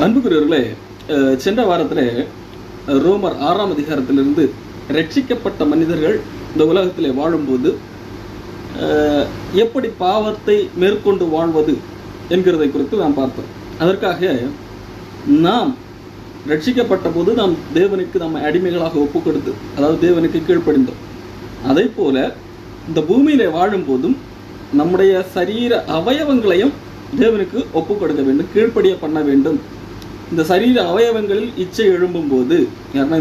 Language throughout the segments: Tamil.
அன்புக்குரியவர்களே, சென்ற வாரத்தில் ரோமர் 6ஆம் அதிகாரத்திலிருந்து ரட்சிக்கப்பட்ட மனிதர்கள் இந்த உலகத்திலே வாழும்போது எப்படி பாவத்தை மேற்கொண்டு வாழ்வது என்கிறதை குறித்து நாம் பார்த்தோம். அதற்காக நாம் ரட்சிக்கப்பட்ட போது நாம் தேவனுக்கு நம்ம அடிமைகளாக ஒப்பு கொடுத்து, அதாவது தேவனுக்கு கீழ்ப்படிந்தோம். அதே போல இந்த பூமியிலே வாழும் போதும் நம்முடைய சரீர அவயவங்களையும் தேவனுக்கு ஒப்பு கொடுக்க வேண்டும், கீழ்ப்படிய பண்ண வேண்டும். இந்த சரீர அவயவங்களில் இச்சை எழும்பும் போது,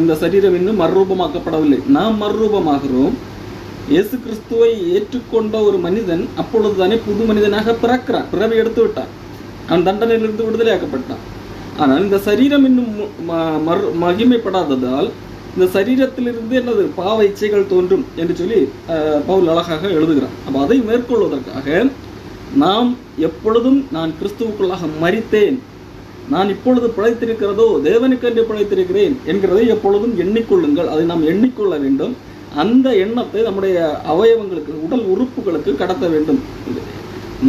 இந்த சரீரம் இன்னும் மறுரூபமாக்கப்படவில்லை, நாம் மறுரூபமாகிறோம். இயேசு கிறிஸ்துவை ஏற்றுக்கொண்ட ஒரு மனிதன் அப்பொழுது தானே புது மனிதனாக பிறக்கிறான், பிறவி எடுத்து விட்டான், அவன் தண்டனையிலிருந்து விடுதலையாக்கப்பட்டான். ஆனால் இந்த சரீரம் இன்னும் மகிமைப்படாததால் இந்த சரீரத்திலிருந்து என்னது பாவ இச்சைகள் தோன்றும் என்று சொல்லி பவுல் அழகாக எழுதுகிறான். அப்போ அதை மேற்கொள்வதற்காக நாம் எப்பொழுதும் நான் கிறிஸ்துவுக்குள்ளாக மரித்தேன், நான் இப்பொழுது பிழைத்திருக்கிறதோ தேவனுக்கென்று பிழைத்திருக்கிறேன் என்கிறதை எப்பொழுதும் எண்ணிக்கொள்ளுங்கள். அதை நாம் எண்ணிக்கொள்ள வேண்டும். அந்த எண்ணத்தை நம்முடைய அவயவங்களுக்கு, உடல் உறுப்புகளுக்கு கடத்த வேண்டும்.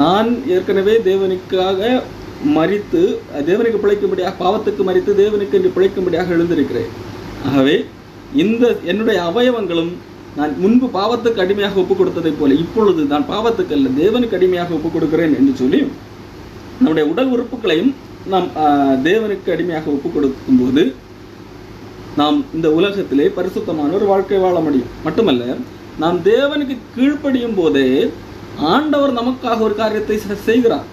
நான் ஏற்கனவே தேவனுக்காக மரித்து, தேவனுக்கு பிழைக்கும்படியாக, பாவத்துக்கு மரித்து தேவனுக்கு என்று பிழைக்கும்படியாக எழுந்திருக்கிறேன். ஆகவே இந்த என்னுடைய அவயவங்களும் நான் முன்பு பாவத்துக்கு அடிமையாக ஒப்புக் கொடுத்ததை போல இப்பொழுது நான் பாவத்துக்கு அல்ல தேவனுக்கு அடிமையாக ஒப்புக் கொடுக்கிறேன் என்று சொல்லி நம்முடைய உடல் உறுப்புகளையும் நாம் தேவனுக்கு அடிமையாக ஒப்புக் கொடுக்கும் போது நாம் இந்த உலகத்திலே பரிசுத்தமான ஒரு வாழ்க்கை வாழ முடியும். மட்டுமல்ல, நாம் தேவனுக்கு கீழ்ப்படியும் போதே ஆண்டவர் நமக்காக ஒரு காரியத்தை செய்கிறார்.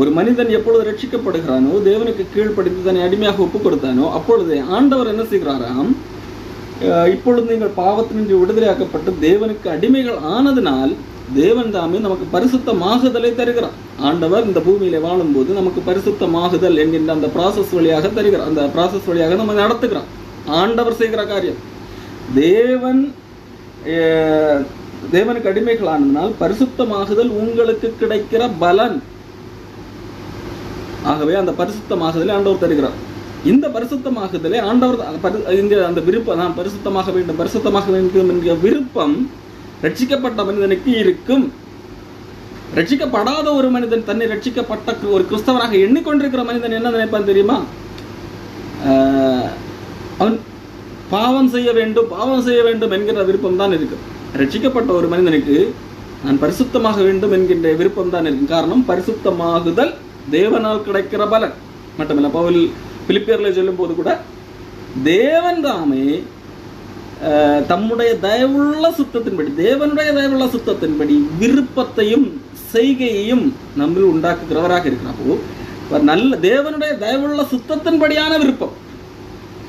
ஒரு மனிதன் எப்பொழுது ரட்சிக்கப்படுகிறானோ, தேவனுக்கு கீழ்ப்படிந்து தன்னை அடிமையாக ஒப்புக் கொடுத்தானோ, அப்பொழுதே ஆண்டவர் என்ன செய்கிறாராம், இப்பொழுது நீங்கள் பாவத்தினின்று விடுதலையாக்கப்பட்டு தேவனுக்கு அடிமைகள் ஆனதினால் தேவன் தாமே நமக்கு பரிசுத்தமாகுதலை தருகிறார். ஆண்டவர் இந்த பூமியில வாழும்போது நமக்கு பரிசுத்தமாகுதல் என்கின்ற அந்த ப்ராசஸ் வழியாக தருகிறார். அந்த ப்ராசஸ் வழியாக நம்ம நடத்துகிறார். ஆண்டவர் செய்கிற காரியம். தேவனுக்கு அடிமைகள் ஆனதினால் பரிசுத்தமாகுதல் உங்களுக்கு கிடைக்கிற பலன். ஆகவே அந்த பரிசுத்தமாகுதலை ஆண்டவர் தருகிறார். இந்த பரிசுத்தமாகுதலை ஆண்டவர் அந்த விருப்பம், நான் பரிசுத்தமாக வேண்டும் என்கிற விருப்பம் ரட்சிக்கப்பட்ட மனிதனுக்கு இருக்கும். ரட்சிக்கப்படாத ஒரு மனிதன், தன்னை ரட்சிக்கப்பட்ட ஒரு கிறிஸ்தவனாக எண்ணிக்கொண்டிருக்கிற மனிதன் என்ன நினைப்பான் தெரியுமா? அவன் பாவம் செய்ய வேண்டும் என்கிற விருப்பம் தான் இருக்கு. ரட்சிக்கப்பட்ட ஒரு மனிதனுக்கு நான் பரிசுத்தமாக வேண்டும் என்கின்ற விருப்பம் தான் இருக்கும். காரணம், பரிசுத்தமாகுதல் தேவனால் கிடைக்கிற பலன். மட்டுமல்ல, பவுல் பிலிப்பியர்ல சொல்லும் போது கூட தேவன் தாமே தம்முடைய தயவுள்ள சுத்தத்தின்படி, தேவனுடைய தயவுள்ள சுத்தத்தின்படி விருப்பத்தையும் செய்கையையும் நம்மில் உண்டாக்குகிறவராக இருக்கிறார். நல்ல தேவனுடைய தயவுள்ள சுத்தத்தின்படியான விருப்பம்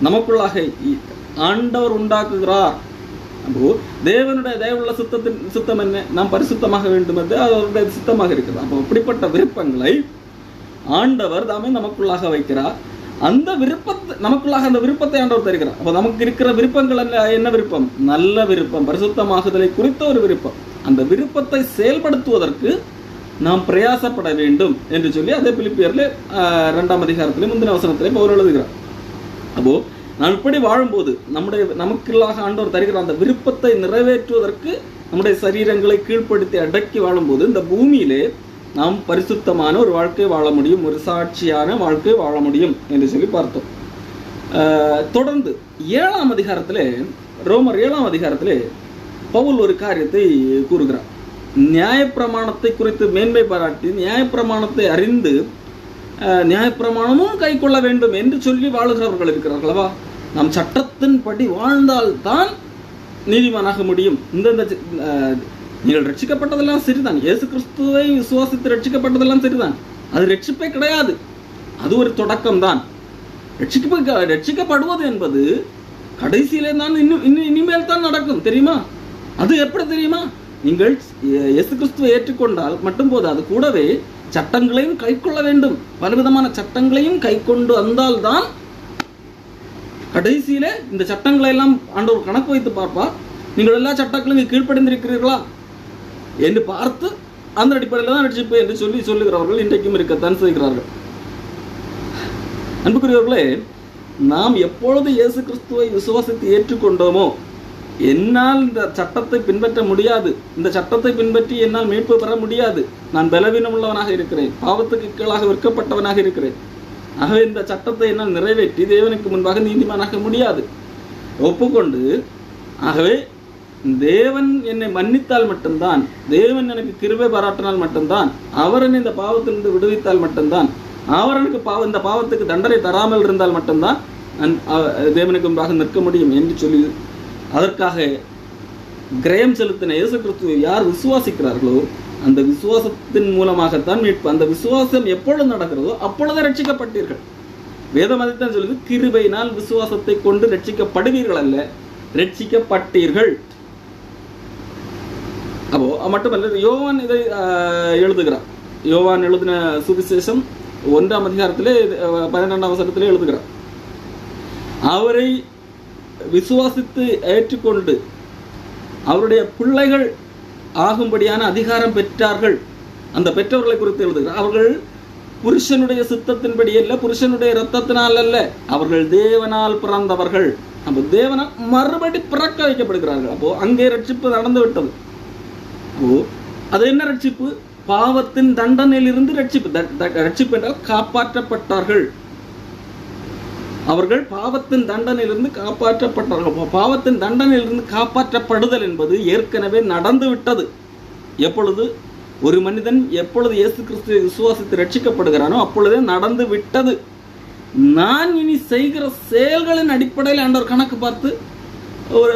நமக்குள்ளாக ஆண்டவர் உண்டாக்குகிறார். அப்போ தேவனுடைய தயவுள்ள சுத்தம் என்ன? நாம் பரிசுத்தமாக வேண்டும் என்று அவருடைய சுத்தமாக இருக்கிறது. அப்போ அப்படிப்பட்ட விருப்பங்களை ஆண்டவர் தாமே நமக்குள்ளாக வைக்கிறார். அந்த விருப்பத்தை நமக்குள்ளாக அந்த விருப்பத்தை ஆண்டவர் தருகிறார். அப்போ நமக்கு இருக்கிற விருப்பங்கள் என்ன விருப்பம்? நல்ல விருப்பம், பரிசுத்தமாகுதலை குறித்த ஒரு விருப்பம். அந்த விருப்பத்தை செயல்படுத்துவதற்கு நாம் பிரயாசப்பட வேண்டும் என்று சொல்லி அதே பிலிப்பியர்ல 2ஆம் அதிகாரத்திலே முந்தின வசனத்திலே பவுல் எழுதுகிறார். அப்போ நாம் இப்படி வாழும்போது நமக்குள்ளாக ஆண்டவர் தருகிற அந்த விருப்பத்தை நிறைவேற்றுவதற்கு நம்முடைய சரீரங்களை கீழ்ப்படுத்தி அடக்கி வாழும்போது இந்த பூமியிலே நாம் பரிசுத்தமான ஒரு வாழ்க்கை வாழ முடியும், ஒரு சாட்சியான வாழ்க்கை வாழ முடியும் என்று சொல்லி பார்த்தோம். தொடர்ந்து 7ஆம் அதிகாரத்திலே, ரோமர் 7ஆம் அதிகாரத்திலே பவுல் ஒரு காரியத்தை கூறுகிறார். நியாயப்பிரமாணத்தை குறித்து மேன்மை பாராட்டி, நியாயப்பிரமாணத்தை அறிந்து நியாயப்பிரமாணமும் கை கொள்ள வேண்டும் என்று சொல்லி வாழுகிறவர்கள் இருக்கிறார்களவா? நாம் சட்டத்தின்படி வாழ்ந்தால் தான் நீதிமானாக முடியும். நீங்கள் ரட்சிக்கப்பட்டதெல்லாம் சரிதான், இயேசு கிறிஸ்துவை விசுவாசித்து ரட்சிக்கப்பட்டதெல்லாம் சரிதான், அது ரட்சிப்பே கிடையாது, அது ஒரு தொடக்கம் தான். ரட்சிக்கப்படுவது என்பது கடைசியிலே தான், இனிமேல் தான் நடக்கும். தெரியுமா? அது எப்படி தெரியுமா? நீங்கள் இயேசு கிறிஸ்துவை ஏற்றுக்கொண்டால் மட்டும் போதாது, கூடவே சட்டங்களையும் கை கொள்ள வேண்டும். பலவிதமான சட்டங்களையும் கை கொண்டு வந்தால்தான் கடைசியிலே இந்த சட்டங்களை எல்லாம் ஆண்டவர் கணக்கு வைத்து பார்ப்பார். நீங்கள் எல்லா சட்டங்களையும் கீழ்ப்படிந்திருக்கிறீர்களா என்று பார்த்து அந்த அடிப்படையில் தான் ரட்சிப்பு என்று சொல்லுகிறவர்கள் இன்றைக்கும் இருக்கத்தான் செய்கிறார்கள். அன்புக்குரியவர்களே, நாம் எப்பொழுது இயேசு கிறிஸ்துவை விசுவாசித்து ஏற்றுக்கொண்டோமோ, என்னால் இந்த சட்டத்தை பின்பற்ற முடியாது, இந்த சட்டத்தை பின்பற்றி என்னால் மீட்பு பெற முடியாது, நான் பலவீனம் உள்ளவனாக இருக்கிறேன், பாவத்துக்கு கீழாக விற்கப்பட்டவனாக இருக்கிறேன், ஆகவே இந்த சட்டத்தை என்னால் நிறைவேற்றி தேவனுக்கு முன்பாக நீதிமானாக முடியாது. ஒப்புக்கொண்டு ஆகவே தேவன் என்னை மன்னித்தால் மட்டும்தான், தேவன் எனக்கு கிருபை பாராட்டினால் மட்டும்தான், அவர் என்னை இந்த பாவத்திலிருந்து விடுவித்தால் மட்டும்தான், அவர் எனக்கு இந்த பாவத்துக்கு தண்டனை தராமல் இருந்தால் மட்டும்தான் தேவனுக்கு முன்பாக நிற்க முடியும் என்று சொல்லி அதற்காக கிரயம் செலுத்தின இயேசு கிறிஸ்துவை யார் விசுவாசிக்கிறார்களோ அந்த விசுவாசத்தின் மூலமாகத்தான் மீட்பு. அந்த விசுவாசம் எப்பொழுது நடக்கிறதோ அப்பொழுது ரட்சிக்கப்பட்டீர்கள். வேதம் அதைத்தான் சொல்லுது, கிருபையினால் விசுவாசத்தை கொண்டு ரட்சிக்கப்படுவீர்கள் அல்ல, ரட்சிக்கப்பட்டீர்கள். அப்போ மட்டுமல்ல, யோவான் இதை எழுதுகிறார். யோவான் எழுதின சுவிசேஷம் 1ஆம் அதிகாரத்திலே 12ஆம் வசனத்திலே எழுதுகிறார், அவரை விசுவாசித்து ஏற்றுக்கொண்டு அவருடைய பிள்ளைகள் ஆகும்படியான அதிகாரம் பெற்றார்கள். அந்த பெற்றவர்களை குறித்து எழுதுகிறார். அவர்கள் புருஷனுடைய சித்தத்தின்படி அல்ல, புருஷனுடைய இரத்தத்தினால் அல்ல, அவர்கள் தேவனால் பிறந்தவர்கள். அப்போ தேவனால் மறுபடி பிறக்க வைக்கப்படுகிறார்கள். அப்போ அங்கே ரட்சிப்பு நடந்து விட்டது. அப்போ அது என்ன ரட்சிப்பு? பாவத்தின் தண்டனையிலிருந்து ரட்சிப்பு. ரட்சிப்பு என்றால் காப்பாற்றப்பட்டார்கள். அவர்கள் பாவத்தின் தண்டனையிலிருந்து காப்பாற்றப்பட்டார்கள். பாவத்தின் தண்டனையிலிருந்து காப்பாற்றப்படுதல் என்பது ஏற்கனவே நடந்து விட்டது. எப்பொழுது ஒரு மனிதன் எப்பொழுது இயேசு கிறிஸ்துவை விசுவாசித்து ரட்சிக்கப்படுகிறானோ அப்பொழுதே நடந்து விட்டது. நான் இனி செய்கிற செயல்களின் அடிப்படையில் ஆண்டவர் கணக்கு பார்த்து ஒரு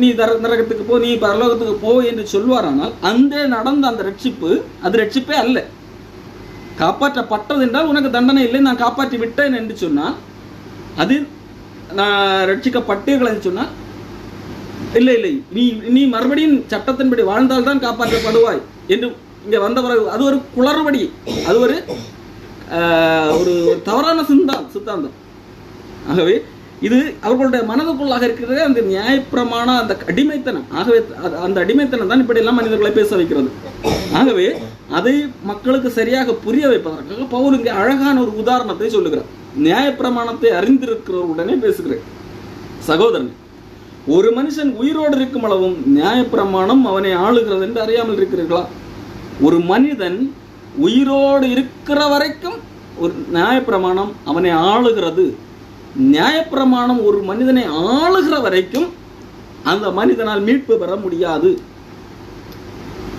நீ நரகத்துக்கு போ, நீ பரலோகத்துக்கு போ என்று சொல்வாரானால் அந்த நடந்த அந்த ரட்சிப்பு அது ரட்சிப்பே அல்ல. காப்பாற்றப்பட்டது என்றால் உனக்கு தண்டனை இல்லை, நான் காப்பாற்றி விட்டேன் என்று சொன்னால் அது நான் ரட்சிக்கப்பட்டீர்கள் என்று சொன்னால் இல்லை இல்லை, நீ மறுபடியும் சட்டத்தின்படி வாழ்ந்தால்தான் காப்பாற்றப்படுவாய் என்று இங்கே வந்தவரை அது ஒரு குளறுபடி, அது ஒரு ஒரு தவறான சித்தாந்தம். ஆகவே இது அவர்களுடைய மனதுக்குள்ளாக இருக்கிறதே அந்த நியாயப்பிரமாண அந்த அடிமைத்தனம். ஆகவே அந்த அடிமைத்தனம் தான் இப்படியெல்லாம் மனிதர்களை பேச வைக்கிறது. ஆகவே அதை மக்களுக்கு சரியாக புரிய வைப்பதற்காக பவுல் இங்கே அழகான ஒரு உதாரணத்தை சொல்லுகிறார். நியாயப்பிரமாணத்தை அறிந்திருக்கிறவருடனே பேசுகிறேன். சகோதரன், ஒரு மனுஷன் உயிரோடு இருக்கும் அளவும் நியாயப்பிரமாணம் அவனை ஆளுகிறது என்று அறியாமல் இருக்கிறீர்களா? ஒரு மனிதன் உயிரோடு இருக்கிற வரைக்கும் ஒரு நியாயப்பிரமாணம் அவனை ஆளுகிறது. நியாயப்பிரமாணம் ஒரு மனிதனை ஆளுகிற வரைக்கும் அந்த மனிதனால் மீட்பு பெற முடியாது.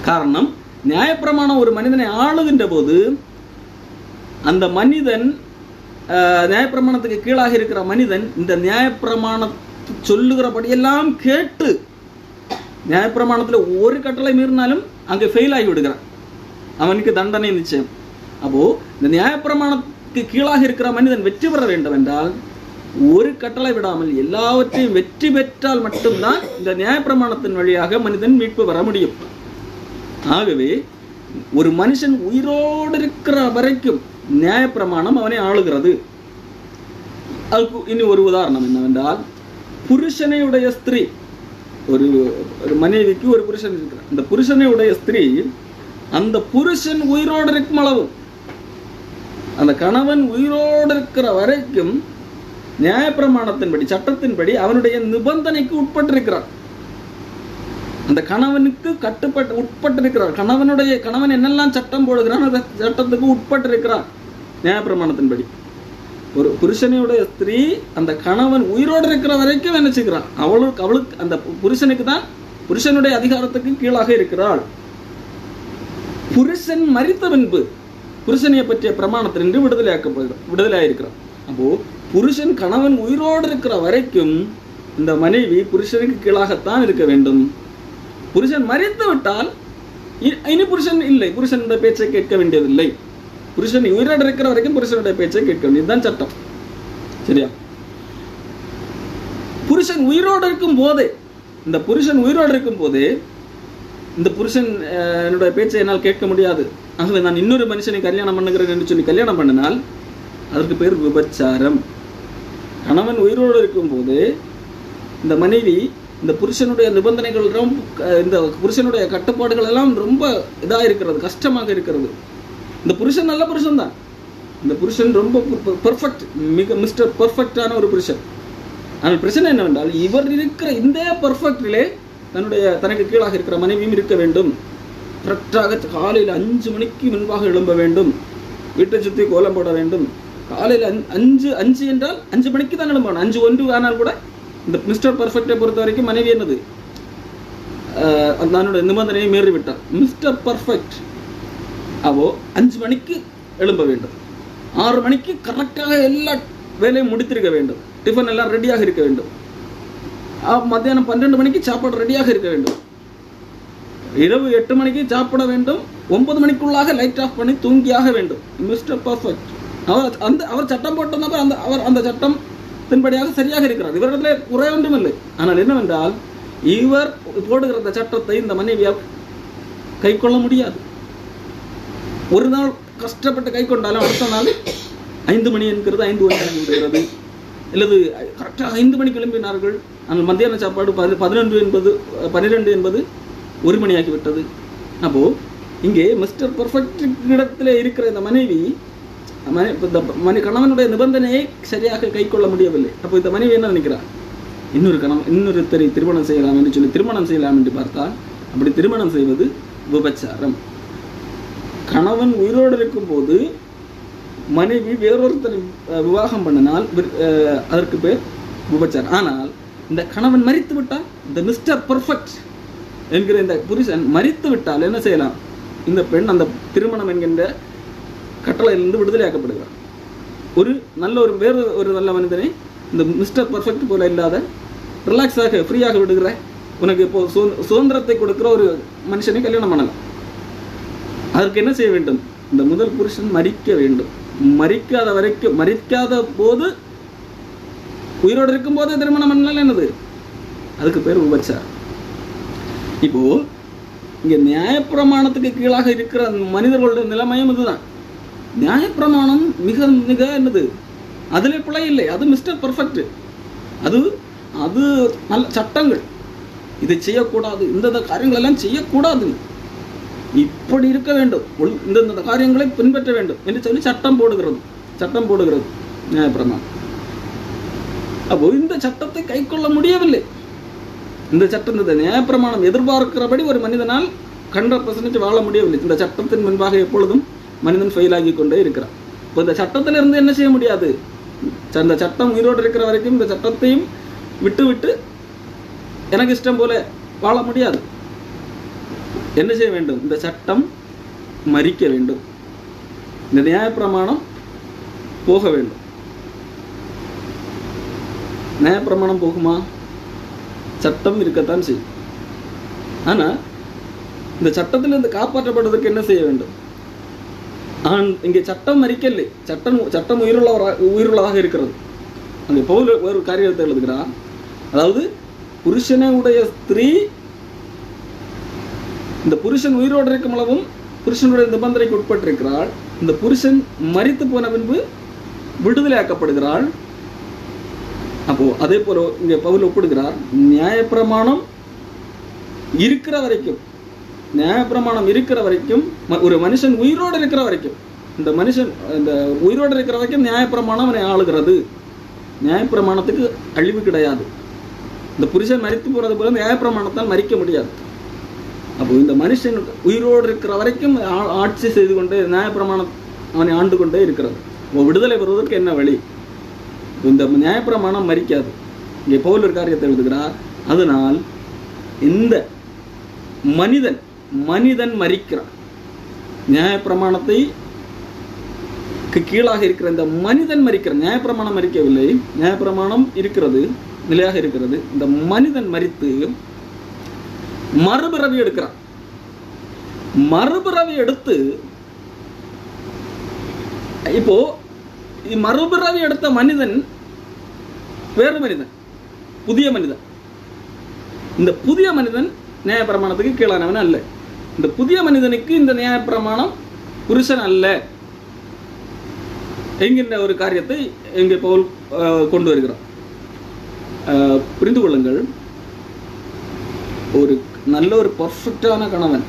காரணம், நியாயப்பிரமாணம் ஒரு மனிதனை ஆளுகின்ற போது அந்த மனிதன் நியாயப்பிரமாணத்துக்கு கீழாக இருக்கிற மனிதன் இந்த நியாயப்பிரமாணம் சொல்லுகிறபடியெல்லாம் கேட்டு நியாயப்பிரமாணத்தில் ஒரு கட்டளை மீறினாலும் அங்கே ஃபெயில் ஆகி விடுகிறான், அவனுக்கு தண்டனை நிச்சயம். அப்போ இந்த நியாயப்பிரமாணத்துக்கு கீழாக இருக்கிற மனிதன் வெற்றி பெற வேண்டும் என்றால் ஒரு கட்டளை விடாமல் எல்லாவற்றையும் வெற்றி பெற்றால் மட்டும்தான் இந்த நியாயப்பிரமாணத்தின் வழியாக மனிதன் மீட்பு பெற முடியும். ஆகவே ஒரு மனுஷன் உயிரோடு இருக்கிற வரைக்கும் நியாயப்பிரமாணம் அவனை ஆளுகிறது. அதுக்கு இனி ஒரு உதாரணம் என்னவென்றால், புருஷனையுடைய ஸ்திரீ, ஒரு மனைவிக்கு ஒரு புருஷன் இருக்கிறார். அந்த புருஷனையுடைய ஸ்திரீ அந்த புருஷன் உயிரோடு இருக்கும் அளவும், அந்த கணவன் உயிரோடு இருக்கிற வரைக்கும் நியாயப்பிரமாணத்தின்படி சட்டத்தின்படி அவனுடைய நிபந்தனைக்கு உட்பட்டிருக்கிறார். அந்த கணவனுக்கு உட்பட்டிருக்கிறார். கணவன் என்னெல்லாம் சட்டம் போடுகிறான் அந்த சட்டத்துக்கு உட்பட்டிருக்கிறார் நியாயப்பிரமாணத்தின்படி. ஒரு புருஷனுடைய ஸ்திரீ அந்த கணவன் உயிரோடு இருக்கிற வரைக்கும் என்ன செய்கிறான்? அவளுக்கு அந்த புருஷனுக்கு தான் புருஷனுடைய அதிகாரத்துக்கு கீழாக இருக்கிறாள். புருஷன் மரித்த பின்பு புருஷனை பற்றிய பிரமாணத்தினின்று விடுதலையாயிருக்கிறான். அப்போ புருஷன் கணவன் உயிரோடு இருக்கிற வரைக்கும் இந்த மனைவி புருஷனுக்கு கீழாகத்தான் இருக்க வேண்டும். புருஷன் மரித்து விட்டால் இனி புருஷன் இல்லை, புருஷனுடைய பேச்சை கேட்க வேண்டியதில்லை. புருஷன் உயிரோடு இருக்கிற வரைக்கும் புருஷனுடைய பேச்சை கேட்க வேண்டியதுதான் சட்டம். சரியா? புருஷன் உயிரோடு இருக்கும் போதே, இந்த புருஷன் உயிரோடு இருக்கும் போதே இந்த புருஷன் என்னுடைய பேச்சை என்னால் கேட்க முடியாது, ஆகவே நான் இன்னொரு மனுஷனை கல்யாணம் பண்ணுகிறேன் என்று சொல்லி கல்யாணம் பண்ணினால் அதற்கு பேர் விபச்சாரம். கணவன் உயிரோடு இருக்கும் போது இந்த மனைவி இந்த புருஷனுடைய நிபந்தனைகள் இந்த புருஷனுடைய கட்டுப்பாடுகள் எல்லாம் ரொம்ப இதாக இருக்கிறது, கஷ்டமாக இருக்கிறது. இந்த புருஷன் நல்ல புருஷன் தான், இந்த புருஷன் ரொம்ப பெர்ஃபெக்ட், மிஸ்டர் பெர்ஃபெக்டான ஒரு புருஷன். ஆனால் பிரச்சனை என்னவென்றால் இவர் இருக்கிற இந்த பெர்ஃபெக்டிலே தனக்கு கீழாக இருக்கிற மனைவியும் இருக்க வேண்டும். கரெக்டாக காலையில் 5 மணிக்கு முன்பாக எழும்ப வேண்டும், வீட்டை சுற்றி கோலம் போட வேண்டும், காலையில் 5 என்றால் 5 மணிக்கு தான் எழும்பணும். 5:01 ஆனால் கூட இந்த மிஸ்டர் பர்ஃபெக்டை பொறுத்த வரைக்கும் மனைவி என்னது, தன்னுடைய நிபந்தனையை மீறிவிட்டார். மிஸ்டர் பர்ஃபெக்ட் அவோ 5 மணிக்கு எழும்ப வேண்டும். 6 மணிக்கு கரெக்டாக எல்லா வேலையும் முடித்திருக்க வேண்டும். டிஃபன் எல்லாம் ரெடியாக இருக்க வேண்டும். மத்தியானம் 12 மணிக்கு சாப்பாடு ரெடியாக இருக்க வேண்டும். இரவு 8 மணிக்கு சாப்பிட வேண்டும். 9 மணிக்குள்ளாக லைட் ஆஃப் பண்ணி தூங்கியாக வேண்டும். Mister perfect. அவர் சட்டம் போட்டவர் அவர் அந்த சட்டத்தின்படியாக சரியாக இருக்கிறார். இவரிடத்தில் குறை ஒன்றும் இல்லை. ஆனால் என்னவென்றால் இவர் போடுகிற அந்த சட்டத்தை இந்த மனைவியால் கை கொள்ள முடியாது. ஒரு நாள் கஷ்டப்பட்டு கை கொண்டாலும் அடுத்த நாள் 5 மணி என்கிறது 5:01 விடுகிறது. அல்லது கரெக்டாக 5 மணிக்கு எழும்பினார்கள். ஆனால் மத்தியான சாப்பாடு 12 என்பது 1 மணியாகி விட்டது. அப்போ இங்கே மிஸ்டர் பர்ஃபெக்ட் இடத்துல இருக்கிற இந்த மனைவி கணவனுடைய நிபந்தனையை சரியாக கை கொள்ள முடியவில்லை. அப்போ இந்த மனைவி என்ன நினைக்கிறார், இன்னொருத்தரை திருமணம் செய்யலாம் என்று சொல்லி திருமணம் செய்யலாம் என்று பார்த்தால் அப்படி திருமணம் செய்வது விபச்சாரம். கணவன் உயிரோடு இருக்கும் போது மனைவி வேறொருத்தரை விவாகம் பண்ணினால் அதற்கு பேர் விபச்சாரம். ஆனால் இந்த கணவன் மரித்து விட்டால், இந்த மிஸ்டர் பர்ஃபெக்ட் என்கிற இந்த புருஷன் மரித்து விட்டால் என்ன செய்யலாம், இந்த பெண் அந்த திருமணம் என்கின்ற கட்டளையிலிருந்து விடுதலையாக்கப்படுகிறார். வேறு ஒரு நல்ல மனிதனை இந்த மிஸ்டர் பர்ஃபெக்ட் போல இல்லாத ரிலாக்ஸாக ஃப்ரீயாக விடுகிற, உனக்கு இப்போ சுதந்திரத்தை கொடுக்குற ஒரு மனுஷனை கல்யாணம் பண்ணலாம். அதற்கு என்ன செய்ய வேண்டும், இந்த முதல் புருஷன் மரிக்க வேண்டும். மரிக்காத போது உயிரோடு இருக்கும் போது திருமணம் பண்ணால் என்னது, அதுக்கு பேர் விபச்சாரம். இப்போ இங்க நியாயப்பிரமாணத்துக்கு கீழாக இருக்கிற மனிதர்களுடைய நிலைமையும் இதுதான். நியாயப்பிரமாணம் மிக மிக என்னது, அதிலே பிழை இல்லை. அது மிஸ்டர் பர்ஃபெக்ட். அது நல்ல சட்டங்கள். இதை செய்யக்கூடாது, இந்த காரியங்கள் எல்லாம் செய்யக்கூடாது, இப்படி இருக்க வேண்டும், இந்த காரியங்களை பின்பற்ற வேண்டும் என்று சொல்லி சட்டம் போடுகிறது நியாயப்பிரமாணம். அப்போ இந்த சட்டத்தை கை கொள்ள முடியவில்லை. இந்த நியாயப்பிரமாணம் எதிர்பார்க்கிறபடி ஒரு மனிதனால் 100% வாழ முடியவில்லை. இந்த சட்டத்தின் முன்பாக எப்பொழுதும் மனிதன் ஃபெயில் ஆகி கொண்டே இருக்கிறான். இப்போ இந்த சட்டத்திலிருந்து என்ன செய்ய முடியாது, இந்த சட்டம் உயிரோடு இருக்கிற வரைக்கும் இந்த சட்டத்தையும் விட்டு எனக்கு இஷ்டம் போல வாழ முடியாது. என்ன செய்ய வேண்டும், இந்த சட்டம் மரிக்க வேண்டும், இந்த நியாயப்பிரமாணம் போக வேண்டும். நியாயப்பிரமாணம் போகுமா, சட்டம் இருக்கத்தான் செய்யும். ஆனா இந்த சட்டத்திலிருந்து காப்பாற்றப்படுவதற்கு என்ன செய்ய வேண்டும், இங்கே சட்டம் மரிக்கலை, சட்டம் உயிருள்ளதாக இருக்கிறது. அங்கே பவுல் ஒரு காரியத்தை எழுதுகிறார். அதாவது புருஷனுடைய ஸ்திரீ இந்த புருஷன் உயிரோடு இருக்கும் அளவும் புருஷனுடைய நிபந்தனைக்கு உட்பட்டிருக்கிறாள். இந்த புருஷன் மரித்து போன பின்பு விடுதலையாக்கப்படுகிறாள். அப்போ அதே போல இங்கே பவுல் ஒப்பிடுகிறார், நியாயப்பிரமாணம் இருக்கிற வரைக்கும் ஒரு மனுஷன் உயிரோடு இருக்கிற வரைக்கும், இந்த உயிரோடு இருக்கிற வரைக்கும் நியாயப்பிரமாணம் அவனை ஆளுகிறது. நியாயப்பிரமாணத்துக்கு அழிவு கிடையாது. இந்த புருஷன் மரித்து போறது போல நியாயப்பிரமாணத்தால் மரிக்க முடியாது. அப்போ இந்த மனுஷன் உயிரோடு இருக்கிற வரைக்கும் ஆட்சி செய்து கொண்டே நியாயப்பிரமாணம் அவனை ஆண்டு கொண்டே இருக்கிறது. விடுதலை பெறுவதற்கு என்ன வழி, இந்த நியாயப்பிரமாணம் மரிக்காது. இங்கே பவுல் ஒரு காரியத்தை எழுதுகிறார். அதனால் இந்த மனிதன் மரிக்கிறான். நியாயப்பிரமாணத்தை கீழாக இருக்கிற இந்த மனிதன் மரிக்கிறான். நியாயப்பிரமாணம் மரிக்கவில்லை, நியாயப்பிரமாணம் இருக்கிறது, நிலையாக இருக்கிறது. இந்த மனிதன் மரித்து மறுபிறவி எடுக்கிறான். மறுபிறவி எடுத்து இப்போ மறுபிறவி எடுத்த மனிதன் வேறு மனிதன், புதிய மனிதன். இந்த புதிய மனிதன் நியாயப்பிரமாணத்துக்கு கீழானவன் அல்ல. இந்த புதிய மனிதனுக்கு இந்த நியாயப்பிரமாணம் புருஷன் அல்ல என்கின்ற ஒரு காரியத்தை இங்கே பவுல் கொண்டு வருகிறார். புரிந்து கொள்ளுங்கள், நல்ல ஒரு பர்ஃபெக்டான கணவன்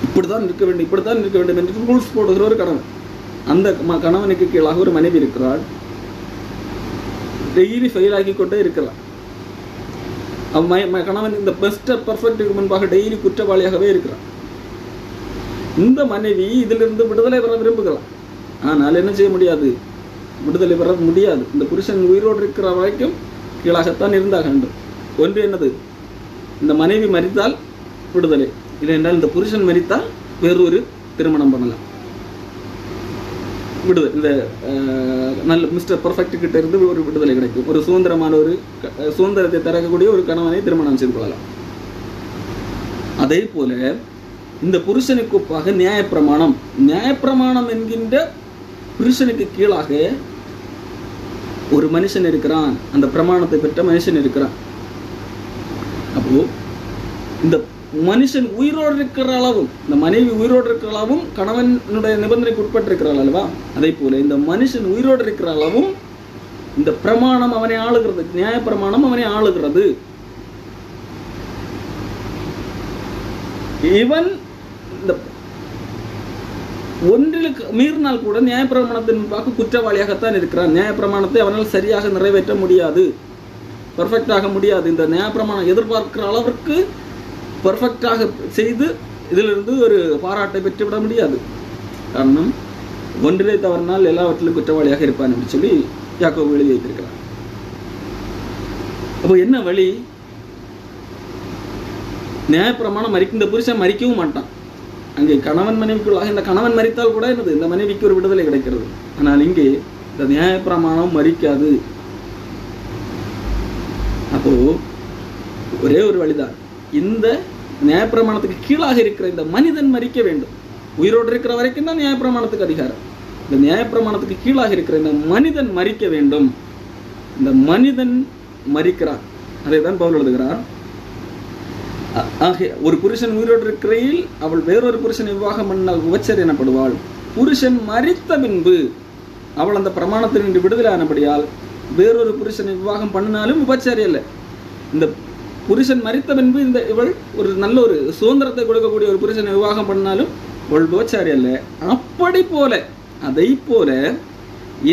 இப்படித்தான் இருக்க வேண்டும் என்று ரூல்ஸ் போடுகிற ஒரு கணவன். அந்த கணவனுக்கு கீழாக ஒரு மனைவி இருக்கிறாள். டெய்லி ஃபெயில் ஆகி கொண்டே இருக்கிறாள். கணவன் இந்த மிஸ்டர் பர்ஃபெக்ட்டுக்கு முன்பாக டெய்லி குற்றவாளியாகவே இருக்கிறான். இந்த மனைவி இதிலிருந்து விடுதலை பெற விரும்புகிறாள். ஆனால் என்ன செய்ய முடியாது, விடுதலை பெற முடியாது. இந்த புருஷன் உயிரோடு இருக்கிற வரைக்கும் கீழாகத்தான் இருந்தாக வேண்டும். ஒன்று என்னது, இந்த மனைவி மரித்தால் விடுதலை, இல்லை என்றால் இந்த புருஷன் மரித்தால் வேறொரு திருமணம் பண்ணலாம், விடுதலை. இந்த நல்ல மிஸ்டர் பர்ஃபெக்ட் கிட்ட இருந்து ஒரு விடுதலை கிடைக்கும். ஒரு சுதந்திரமான ஒரு சுதந்திரத்தை தரக்கூடிய ஒரு கணவனை திருமணம் செய்து கொள்ளலாம். அதே போல இந்த புருஷனுக்கு ஒப்பாக நியாயப்பிரமாணம் என்கின்ற புருஷனுக்கு கீழாக ஒரு மனுஷன் இருக்கிறான், அந்த பிரமாணத்தை பெற்ற மனுஷன் இருக்கிறான். அப்போ இந்த மனுஷன் உயிரோடு இருக்கிற அளவும், இந்த மனைவி உயிரோடு இருக்கிற அளவும் கணவனுடைய நிபந்தனைக்கு உட்பட்டு இருக்கிறாள் அல்லவா? அதே போல இந்த மனுஷன் உயிரோடு இருக்கிற அளவும் இந்த பிரமாணம் அவனை ஆளுகிறது, நியாயப்பிரமாணம் அவனை ஆளுகிறது. இவன் இந்த ஒன்றிலுக்கு மீறினால் கூட நியாயப்பிரமாணத்தின் முன்பாக குற்றவாளியாகத்தான் இருக்கிறான். நியாயப்பிரமாணத்தை அவனால் சரியாக நிறைவேற்ற முடியாது, பர்ஃபெக்டாக முடியாது. இந்த நியாயப்பிரமாணம் எதிர்பார்க்கிற அளவிற்கு பர்ஃபெக்டாக செய்து இதிலிருந்து ஒரு பாராட்டை பெற்றுவிட முடியாது. காரணம், ஒன்றிலே தவறினால் எல்லாவற்றிலும் குற்றவாளியாக இருப்பான் என்று சொல்லி யாக்கோபு எழுதி வைத்திருக்கிறார். அப்போ என்ன வழி? நியாயப்பிரமாணம் இந்த புருஷன் மரிக்கவும் மாட்டான். அங்கே கணவன் மனைவிக்குள்ளாக இந்த கணவன் மரித்தால் கூட என்னது, இந்த மனைவிக்கு ஒரு விடுதலை கிடைக்கிறது. ஆனால் இங்கே இந்த நியாயப்பிரமாணம் மரிக்காது. அப்போ ஒரே ஒரு வழிதான், இந்த நியாயப்பிரமாணத்துக்கு கீழாக இருக்கிற இந்த மனிதன் மரிக்க வேண்டும். உயிரோடு இருக்கிற வரைக்கும் தான் நியாயப்பிரமாணத்துக்கு அதிகாரம். இந்த நியாயப்பிரமாணத்துக்கு கீழாக இருக்கிற இந்த மனிதன் மரிக்க வேண்டும். இந்த மனிதன் மரிக்கிறான். அதை தான் பவுல் எழுதுகிறார். ஆகிய ஒரு புருஷன் உயிரோடு இருக்கிறையில் அவள் வேறொரு புருஷன் விவாகம் பண்ணால் உபச்சர் எனப்படுவாள். புருஷன் மரித்த பின்பு அவள் அந்த பிரமாணத்தினின்று விடுதலை ஆனபடியால் வேறொரு புருஷனை விவாகம் பண்ணினாலும் உபச்சாரி அல்ல. இந்த புருஷன் மரித்த பின்பு இவள் ஒரு நல்ல ஒரு சுதந்திரத்தை கொடுக்கக்கூடிய ஒரு புருஷனை விவாகம் பண்ணாலும் இவள் உபச்சாரி அல்ல. அப்படி போல, அதை போல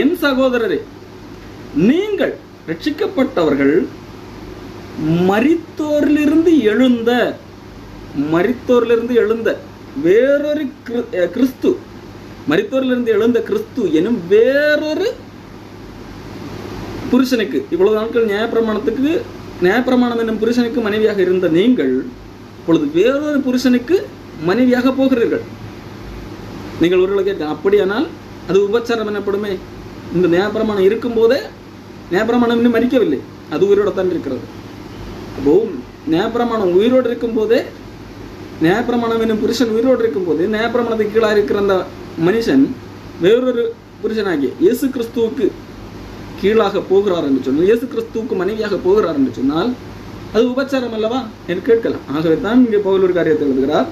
என் சகோதரரே, நீங்கள் ரட்சிக்கப்பட்டவர்கள் மரித்தோரிலிருந்து எழுந்த வேறொரு கிறிஸ்து, மரித்தோரிலிருந்து எழுந்த கிறிஸ்து எனும் வேறொரு புருஷனுக்கு, இவ்வளவு நாட்கள் நியாயப்பிரமாணம் என்னும் புருஷனுக்கு மனைவியாக இருந்த நீங்கள் இப்பொழுது வேறொரு புருஷனுக்கு மனைவியாக போகிறீர்கள். நீங்கள் ஒருவேளை கேட்க, அப்படியானால் அது உபச்சாரம் எனப்படுமே? இந்த நியாயப்பிரமாணம் இருக்கும் போதே, நியாயப்பிரமாணம் இன்னும் மரிக்கவில்லை, அது உயிரோட தான் இருக்கிறது. அப்போ நியாயப்பிரமாணம் உயிரோடு இருக்கும் போதே, நியாயப்பிரமாணம் என்னும் புருஷன் உயிரோடு இருக்கும் போது நியாயப்பிரமாணத்துக்கு கீழாக இருக்கிற அந்த மனுஷன் வேறொரு புருஷனாகிய இயேசு கிறிஸ்துவுக்கு கீழாக போகிறார் என்று சொன்னால், இயேசு கிறிஸ்துவுக்கு மனைவியாக போகிறார் என்று சொன்னால் அது உபச்சாரம் அல்லவா என்று கேட்கலாம். ஆகவே தான் இங்கே பவுல் ஒரு காரியத்தை எழுதுகிறார்.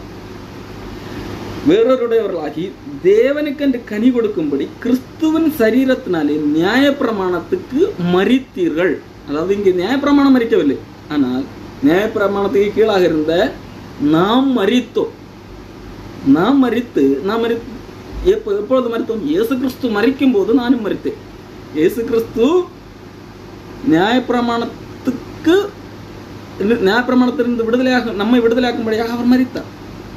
வேறொருடையவர்களாகி தேவனுக்கென்று கனி கொடுக்கும்படி கிறிஸ்துவின் சரீரத்தினாலே நியாயப்பிரமாணத்துக்கு மரித்தீர்கள். அதாவது இங்கே நியாயப்பிரமாணம் மரிக்கவில்லை, ஆனால் நியாயப்பிரமாணத்துக்கு கீழாக இருந்த நாம் மரித்தோம். நாம் எப்பொழுது மரித்தோம்? இயேசு கிறிஸ்து மரிக்கும் போது நானும் மரித்தேன். இயேசு கிறிஸ்து நியாயப்பிரமாணத்திலிருந்து நம்மை விடுதலையாக்கும்படியாக அவர் மரித்தார்.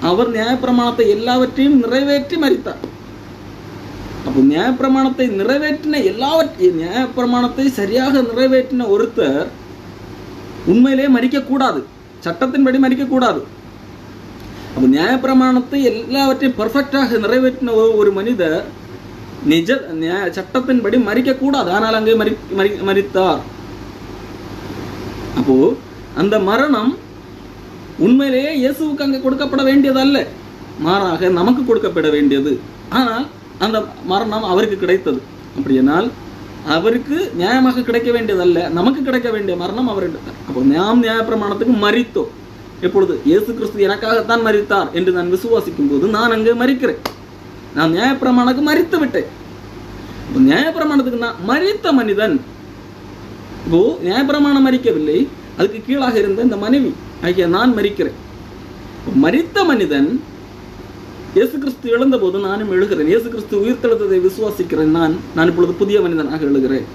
அவர் நியாயப்பிரமாணத்தை எல்லாவற்றையும் நிறைவேற்றி மரித்தார். அப்போ நியாயப்பிரமாணத்தை நியாயப்பிரமாணத்தை சரியாக நிறைவேற்றின ஒருத்தர் உண்மையிலே மரிக்கக்கூடாது, சட்டத்தின்படி மரிக்கக்கூடாது. அப்போ நியாயப்பிரமாணத்தை எல்லாவற்றையும் பர்ஃபெக்டாக நிறைவேற்றின ஒரு மனிதர் சட்டத்தின்படி மரிக்கக்கூடாது, ஆனால் அங்கே மரித்தார். அப்போ அந்த மரணம் உண்மையிலேயே இயேசுவுக்கு அங்கே கொடுக்கப்பட வேண்டியதல்ல, மாறாக நமக்கு கொடுக்கப்பட வேண்டியது. ஆனால் அந்த மரணம் அவருக்கு கிடைத்தது. அப்படியானால் அவருக்கு நியாயமாக கிடைக்க வேண்டியதல்ல, நமக்கு கிடைக்க வேண்டிய மரணம் அவர் எடுத்தார். அப்போ நாம் நியாயப்பிரமாணத்துக்கு மரித்தோம். எப்பொழுது இயேசு கிறிஸ்து எனக்காகத்தான் மரித்தார் என்று நான் விசுவாசிக்கும் போது நான் அங்கே மரிக்கிறேன். நான் நியாயப்பிரமாணத்துக்கு மரித்து விட்டேன். இப்போ நியாயப்பிரமாணத்துக்கு நான் மரித்த மனிதன். இப்போ நியாயப்பிரமாணம் மரிக்கவில்லை, அதுக்கு கீழாக இருந்த இந்த மனைவி ஆகிய நான் மரிக்கிறேன். மரித்த மனிதன் இயேசு கிறிஸ்து எழுந்த போது நானும் எழுகிறேன். இயேசு கிறிஸ்து உயிர்த்தெழுந்ததை விசுவாசிக்கிறேன். நான் இப்பொழுது புதிய மனிதனாக எழுகிறேன்.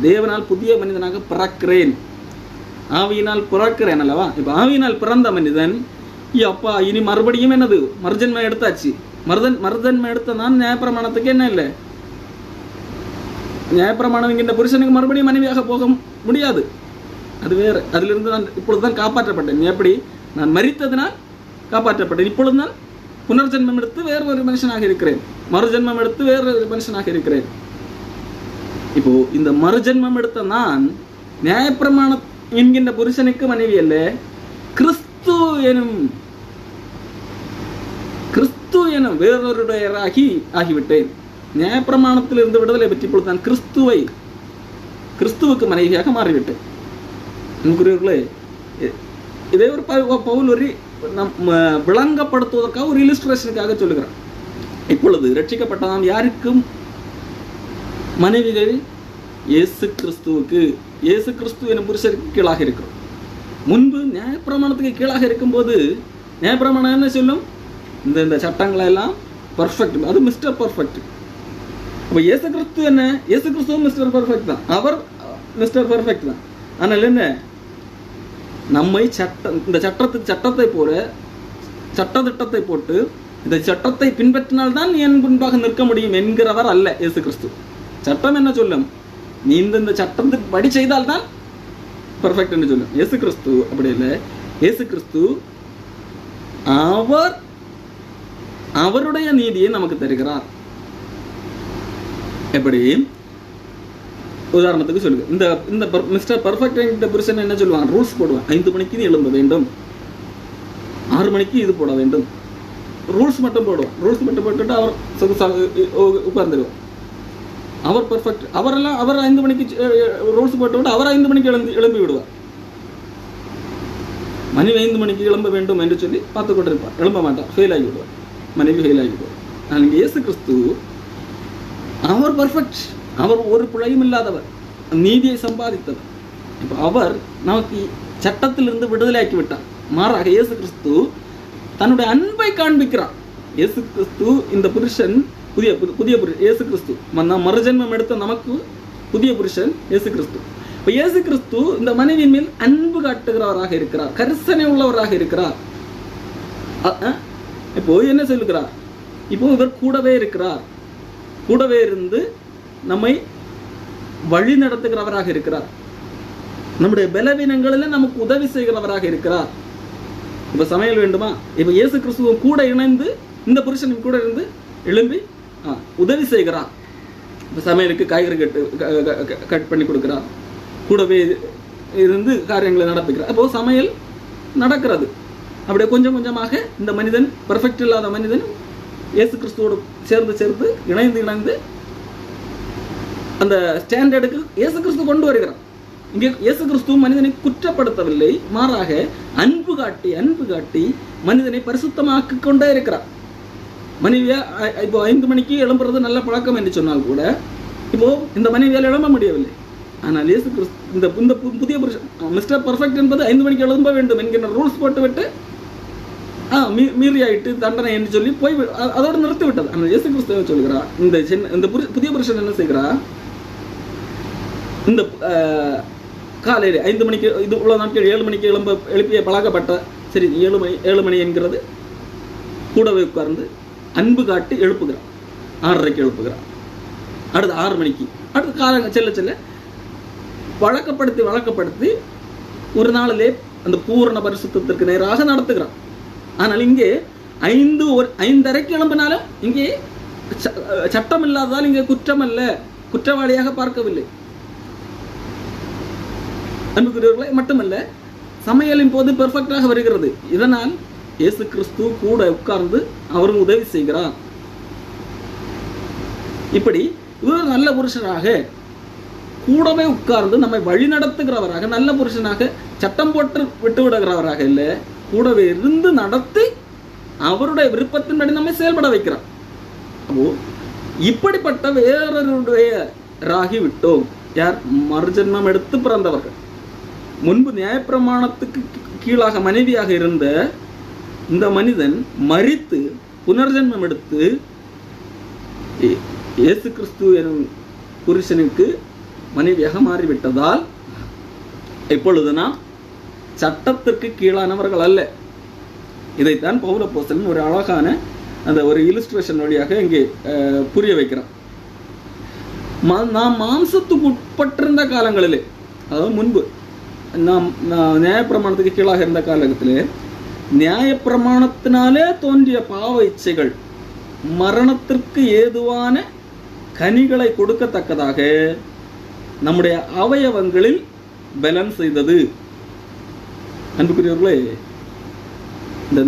தேவனால் புதிய மனிதனாக பிறக்கிறேன், ஆவியினால் பிறக்கிறேன் அல்லவா? இப்போ ஆவியினால் பிறந்த மனிதன் அப்பா இனி மறுபடியும் என்னது, மறுஜன்மை எடுத்தாச்சு. மறுஜன்மை எடுத்த நான் நியாயப்பிரமாணத்துக்கு என்ன இல்லை, நியாயப்பிரமாணம் என்கின்ற புருஷனுக்கு மறுபடியும் மனைவியாக போக முடியாது. அது வேறு. அதிலிருந்து நான் இப்பொழுது தான் காப்பாற்றப்பட்டேன். எப்படி? நான் மரித்ததினால் காப்பாற்றப்பட்டேன். இப்பொழுது நான் புனர்ஜென்மம் எடுத்து வேறு ஒரு மனுஷனாக இருக்கிறேன். மறுஜென்மம் எடுத்து வேறு ஒரு மனுஷனாக இருக்கிறேன். இப்போ இந்த மறுஜென்மம் எடுத்த நான் நியாயப்பிரமாணம் என்கின்ற புருஷனுக்கு மனைவி அல்ல, கிறிஸ்து எனும் வேறொருடையராகி ஆகிவிட்டேன். நியாயப்பிரமாணத்திலிருந்து விடுதலை பெற்று இப்பொழுது நான் கிறிஸ்துவுக்கு மனைவியாக மாறிவிட்டேன். என்கிறீர்களே, இதே ஒரு பவுல் ஒரு விளங்கப்படுத்துவதற்காக ஒரு இல்லுஸ்ட்ரேஷனுக்காக சொல்லுகிறான். இப்பொழுது ரட்சிக்கப்பட்ட நாம் யாருக்கும் மனைவிகள்? இயேசு கிறிஸ்துவுக்கு. இயேசு கிறிஸ்து எனும் புருஷருக்கு கீழாக இருக்கிறோம். முன்பு நியாயப்பிரமாணத்துக்கு கீழாக இருக்கும்போது நியாயப்பிரமாணம் என்ன சொல்லும்? இந்த சட்டங்களை எல்லாம் பர்ஃபெக்ட், அது மிஸ்டர் பர்ஃபெக்ட். அப்போ இயேசு கிறிஸ்து என்ன? இயேசு கிறிஸ்துவும் மிஸ்டர் பர்ஃபெக்ட் தான். அவர் மிஸ்டர் பர்ஃபெக்ட் தான். ஆனால் என்ன, நம்மை இந்த சட்டத்தை போல சட்டத்திட்டத்தை போட்டு இந்த சட்டத்தை பின்பற்றினால்தான் நீ என் முன்பாக நிற்க முடியும் என்கிறவர் அல்ல இயேசு கிறிஸ்து. சட்டம் என்ன சொல்லும்? நீ இந்த சட்டத்துக்கு படி செய்தால்தான் பர்ஃபெக்ட் என்று சொல்லும். இயேசு கிறிஸ்து அப்படி இல்லை. இயேசு கிறிஸ்து அவருடைய நீதியை நமக்கு தருகிறார். எப்படி? உதாரணத்துக்கு சொல்லுங்க, இந்த மிஸ்டர் பர்ஃபெக்ட் புருஷன் என்ன சொல்லுவாங்க? ரூல்ஸ் போடுவான். 5 மணிக்கு நீ எழும்ப வேண்டும், 6 மணிக்கு இது போட வேண்டும். ரூல்ஸ் மட்டும் போடுவான். ரூல்ஸ் மட்டும் போட்டுட்டு அவர் உட்கார்ந்துடுவார். அவர் பர்ஃபெக்ட். அவர் 5 மணிக்கு ரூல்ஸ் போட்டு அவர் 5 மணிக்கு எழும்பி விடுவார். மனைவி 5 மணிக்கு எழும்ப வேண்டும் என்று சொல்லி பார்த்து கொண்டிருப்பார். எழும்ப மாட்டார், ஃபெயில் ஆகி விடுவார். மனைவி ஃபெயில் ஆகி விடுவார். ஆனால் இயேசு கிறிஸ்து அவர் பர்ஃபெக்ட். அவர் ஒரு பிழையும் இல்லாதவர், நீதியை சம்பாதித்தவர். இப்போ அவர் நமக்கு சட்டத்திலிருந்து விடுதலையாக்கி விட்டார். மாறாக இயேசு கிறிஸ்து தன்னுடைய அன்பை காண்பிக்கிறார். இயேசு கிறிஸ்து இந்த புருஷன் புதிய புருஷன் இயேசு கிறிஸ்து. மறுஜென்மம் எடுத்த நமக்கு புதிய புருஷன் இயேசு கிறிஸ்து. இப்போ இயேசு கிறிஸ்து இந்த மனைவியின் மேல் அன்பு காட்டுகிறவராக இருக்கிறார், கரிசனை உள்ளவராக இருக்கிறார். இப்போ என்ன சொல்லுகிறார்? இப்போ இவர் கூடவே இருக்கிறார், கூடவே இருந்து நம்மை வழி நடத்துகிறவராக இருக்கிறார். நம்முடைய பலவீனங்களில் நமக்கு உதவி செய்கிறவராக இருக்கிறார். இப்போ சமையல் வேண்டுமா? இப்போ இயேசு கிறிஸ்துவும் கூட இணைந்து இந்த புருஷனும் கூட இருந்து எழும்பி உதவி செய்கிறார். இப்போ சமையலுக்கு காய்கறி கட் பண்ணி கொடுக்கிறார், கூடவே இருந்து காரியங்களை நடப்பிக்கிறார். அப்போ சமையல் நடக்கிறது. அப்படியே கொஞ்சம் கொஞ்சமாக இந்த மனிதன், பெர்ஃபெக்ட் இல்லாத மனிதன், இயேசு கிறிஸ்துவோடு சேர்ந்து இணைந்து அந்த ஸ்டாண்டர்டுக்கு இயேசு கிறிஸ்து கொண்டு வருகிறார். இங்கே இயேசு கிறிஸ்து மனிதனை குற்றப்படுத்தவில்லை, மாறாக அன்பு காட்டி மனிதனை பரிசுத்தமாக்கி கொண்டே இருக்கிறார். மனைவியா இப்போ 5 மணிக்கு எழும்புறது நல்ல பழக்கம் என்று சொன்னால் கூட இப்போ இந்த மனைவியால் எழும்ப முடியவில்லை. ஆனால் இயேசு கிறிஸ்து இந்த புதிய புருஷன் மிஸ்டர் பர்ஃபெக்ட் என்பது 5 மணிக்கு எழும்ப வேண்டும் என்கிற ரூல்ஸ் போட்டுவிட்டு மீறியாயிட்டு தண்டனை என்று சொல்லி போய் அதோடு நிறுத்தி விட்டது. ஆனால் இயேசு கிறிஸ்துவ சொல்கிறார், இந்த புதிய புருஷன் என்ன செய்கிறார்? இந்த காலையில் 5 மணிக்கு இது உள்ள நாட்கள் 7 மணிக்கு எழுப்பிய பழக்கப்பட்ட சரி 7 மணி என்கிறது கூடவே உட்கார்ந்து அன்பு காட்டி எழுப்புகிறார். 6:30க்கு எழுப்புகிறார். அடுத்து 6 மணிக்கு, அடுத்து காலம் செல்ல வழக்கப்படுத்தி ஒரு நாளிலே அந்த பூரண பரிசுத்தத்திற்கு நேராக நடத்துகிறார். ஆனால் இங்கே 5:30க்கு எழும்பினாலும் இங்கே சட்டம் இல்லாததால் இங்கே குற்றம் அல்ல, குற்றவாளியாக பார்க்கவில்லை. அன்புக்குரியவர்களே, மட்டுமல்ல சமையலின் போது பெர்ஃபெக்டாக வருகிறது. இதனால் இயேசு கிறிஸ்து கூட உட்கார்ந்து அவரும் உதவி செய்கிறார். இப்படி இவர் நல்ல புருஷனாக கூடவே உட்கார்ந்து நம்மை வழி நடத்துகிறவராக, நல்ல புருஷனாக, சட்டம் போட்டு விட்டு விடுகிறவராக இல்லை, கூடவே இருந்து நடத்தி அவருடைய விருப்பத்தின்படி நம்மை செயல்பட வைக்கிறார். அப்போ இப்படிப்பட்ட வேறொருடைய ராகி விட்டோம். யார்? மறுஜென்மம் எடுத்து பிறந்தவர்கள். முன்பு நியாயப்பிரமாணத்துக்கு கீழாக மனைவியாக இருந்த இந்த மனிதன் மரித்து புனர்ஜென்மம் எடுத்து இயேசு கிறிஸ்து எனும் புருஷனுக்கு மனைவியாக மாறிவிட்டதால் இப்பொழுது நாம் சட்டத்திற்கு கீழானவர்கள் அல்ல. இதைத்தான் பவுல் அப்போஸ்தலன் ஒரு அழகான அந்த ஒரு இல்லுஸ்ட்ரேஷன் வழியாக இங்கே புரிய வைக்கிறார். நாம் மாம்சத்துக்கு உட்பட்டிருந்த காலங்களிலே, அதாவது முன்பு நாம் நியாயப்பிரமாணத்துக்கு கீழாக இருந்த காலத்திலே நியாயப்பிரமாணத்தினாலே தோன்றிய பாவ இச்சைகள் மரணத்திற்கு ஏதுவான கனிகளை கொடுக்கத்தக்கதாக நம்முடைய அவயவங்களில் பலன் செய்தது. அன்புக்குரியவர்களே, இந்த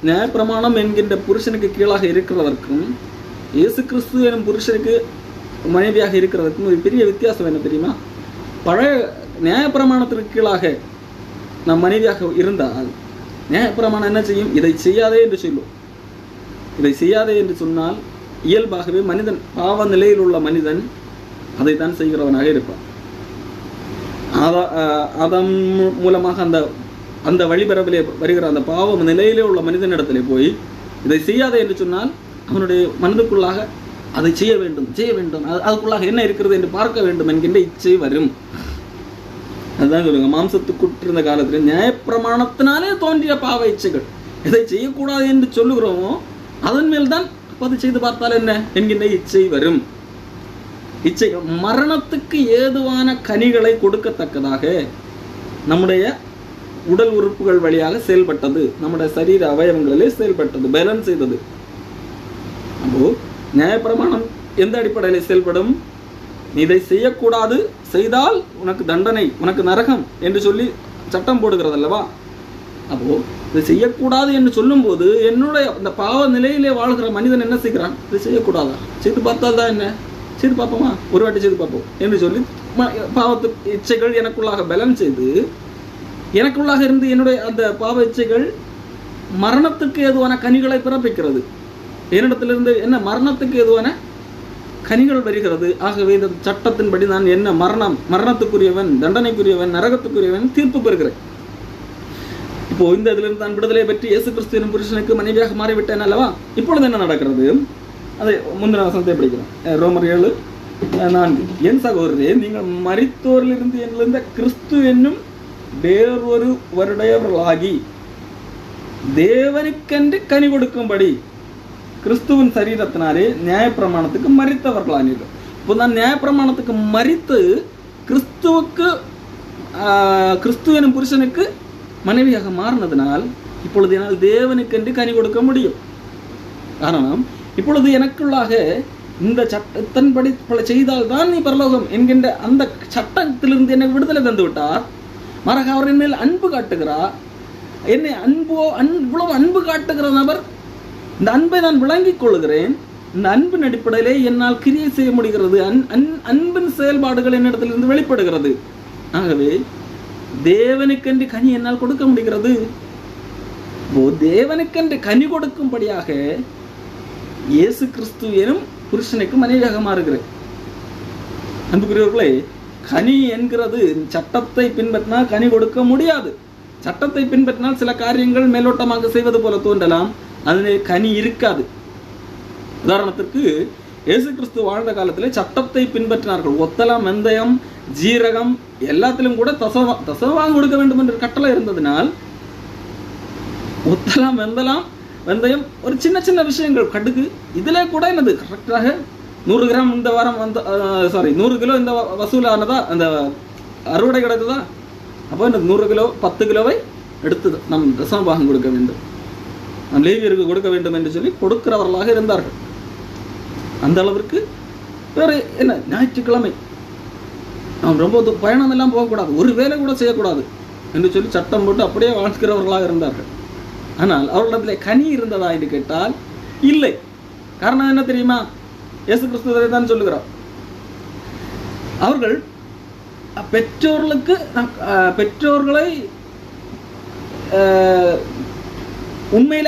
நியாயப்பிரமாணம் என்கின்ற புருஷனுக்கு கீழாக இருக்கிறதற்கும் இயேசு கிறிஸ்து எனும் புருஷனுக்கு மனைவியாக இருக்கிறதற்கும் ஒரு பெரிய வித்தியாசம் என்ன தெரியுமா? பழைய நியாயப்பிரமாணத்திற்கு கீழாக நாம் மனைவியாக இருந்தால் நியாயப்பிரமாணம் என்ன செய்யும்? இதை செய்யாதே என்று சொல்லும். இதை செய்யாதே என்று சொன்னால் இயல்பாகவே மனிதன், பாவ நிலையில் உள்ள மனிதன் அதைத்தான் செய்கிறவனாக இருப்பான். அதன் மூலமாக அந்த வழிபரவிலே வருகிற அந்த பாவ நிலையிலே உள்ள மனிதனிடத்திலே போய் இதை செய்யாதே என்று சொன்னால் அவனுடைய மனதுக்குள்ளாக அதை செய்ய வேண்டும், அதுக்குள்ளாக என்ன இருக்கிறது என்று பார்க்க வேண்டும் என்கின்ற இச்சை வரும். அதுதான் சொல்லுங்க, மாம்சத்துக்குற்றிருந்த காலத்தில் நியாயப்பிரமாணத்தினாலே தோன்றிய பாவ இச்சைகள் எதை செய்யக்கூடாது என்று சொல்லுகிறோமோ அதன் மேல் தான் அப்போது செய்து பார்த்தால் என்ன என்கின்ற இச்சை வரும். இச்சை மரணத்துக்கு ஏதுவான கனிகளை கொடுக்கத்தக்கதாக நம்முடைய உடல் உறுப்புகள் வழியாக செயல்பட்டது, நம்முடைய சரீர அவயவங்களிலே செயல்பட்டது, பேலன்ஸ் செய்தது. அப்போ நியாயப்பிரமாணம் எந்த அடிப்படையில் செயல்படும்? நீ இதை செய்யக்கூடாது, செய்தால் உனக்கு தண்டனை, உனக்கு நரகம் என்று சொல்லி சட்டம் போடுகிறது அல்லவா? அப்போ இதை செய்யக்கூடாது என்று சொல்லும் போது என்னுடைய அந்த பாவ நிலையிலே வாழ்கிற மனிதன் என்ன செய்கிறான்? இதை செய்யக்கூடாதா? செய்து பார்த்தால் தான் என்ன? செய்து பார்ப்போமா, ஒரு வாட்டி செய்து பார்ப்போம் என்று சொல்லி பாவத்து இச்சைகள் எனக்குள்ளாக பலன் செய்து, எனக்குள்ளாக இருந்து என்னுடைய அந்த பாவ இச்சைகள் மரணத்துக்கு ஏதுவான கனிகளை பிறப்பிக்கிறது. என்னிடத்திலிருந்து என்ன மரணத்துக்கு ஏதுவான கனிகள் வருகிறது. ஆகவே இந்த சட்டத்தின்படி நான் என்ன மரணத்துக்குரியவன், தண்டனைக்குரியவன், நரகத்துக்குரியவன் தீர்ப்பு பெறுகிறேன். இப்போ இந்த இதிலிருந்து நான் விடுதலை பற்றி இயேசு கிறிஸ்துவின் புருஷனுக்கு மனைவியாக மாறிவிட்டேன் அல்லவா? இப்பொழுது என்ன நடக்கிறது? அதை முந்தின வசனத்தை படிக்கிறோம். ரோமர் 7:4. என் சகோதரரே, நீங்கள் மரித்தோரிலிருந்து எழுந்த கிறிஸ்து என்னும் வேறொருவருடையவர்களாகி தேவனுக்கென்று கனி கொடுக்கும்படி கிறிஸ்துவின் சரீரத்தினாலே நியாயப்பிரமாணத்துக்கு மரித்தவர்களானீர்கள். இப்போ நான் நியாயப்பிரமாணத்துக்கு மரித்து கிறிஸ்து எனும் புருஷனுக்கு மனைவியாக மாறினதுனால் இப்பொழுது என்னால் தேவனுக்கென்று கனி கொடுக்க முடியும். காரணம், இப்பொழுது எனக்குள்ளாக இந்த சட்டத்தின்படி செய்தால்தான் நீ பரலோகம் என்கின்ற அந்த சட்டத்திலிருந்து என்னை விடுதலை தந்து விட்டார். மாறாக அவரின் மேல் அன்பு காட்டுகிறார். என்னை இவ்வளவு அன்பு காட்டுகிற நபர், இந்த அன்பை நான் விளங்கிக் கொள்கிறேன். இந்த அன்பின் அடிப்படையிலே என்னால் கிரியை செய்ய முடிகிறது. அன்பின் செயல்பாடுகள் என்னிடத்திலிருந்து வெளிப்படுகிறது. ஆகவே தேவனுக்கென்று கனி என்னால் கொடுக்க முடிகிறது. தேவனுக்கென்று கனி கொடுக்கும்படியாக இயேசு கிறிஸ்து எனும் புருஷனுக்கு மனைவியாக மாறுகிறேன். அன்புக்குரியவர்களே, கனி என்கிறது சட்டத்தை பின்பற்றினால் கனி கொடுக்க முடியாது. சட்டத்தை பின்பற்றினால் சில காரியங்கள் மேலோட்டமாக செய்வது போல தோன்றலாம், அதில் கனி இருக்காது. உதாரணத்திற்கு இயேசு கிறிஸ்து வாழ்ந்த காலத்திலே சட்டத்தை பின்பற்றினார்கள். ஒத்தலம், வெந்தயம், ஜீரகம் எல்லாத்திலும் கூட தசமமாக கொடுக்க வேண்டும் என்ற கட்டளை இருந்ததினால் ஒத்தலாம், வெந்தயம் ஒரு சின்ன சின்ன விஷயங்கள், கடுகு, இதிலே கூட என்னது கரெக்டாக 100 கிராம் இந்த வாரம் 100 கிலோ இந்த வசூலானதா, அந்த அறுவடை கிடைத்ததா, அப்போ இந்த 100 கிலோ 10 கிலோவை எடுத்து நம் தசமபாகம் கொடுக்க வேண்டும், நம் லேவியருக்கு கொடுக்க வேண்டும் என்று சொல்லி கொடுக்கிறவர்களாக இருந்தார்கள். அந்த அளவிற்கு வேறு என்ன, ஞாயிற்றுக்கிழமை நாம் ரொம்ப பயணம் எல்லாம் போகக்கூடாது, ஒரு வேலை கூட செய்யக்கூடாது என்று சொல்லி சட்டம் போட்டு அப்படியே வாழ்க்கிறவர்களாக இருந்தார்கள். ஆனால் அவர்களிடத்தில் கனி இருந்ததா என்று கேட்டால் இல்லை. காரணம் என்ன தெரியுமா? இயேசு கிறிஸ்து தான் சொல்லுகிறார். அவர்கள் பெற்றோர்களை உண்மையில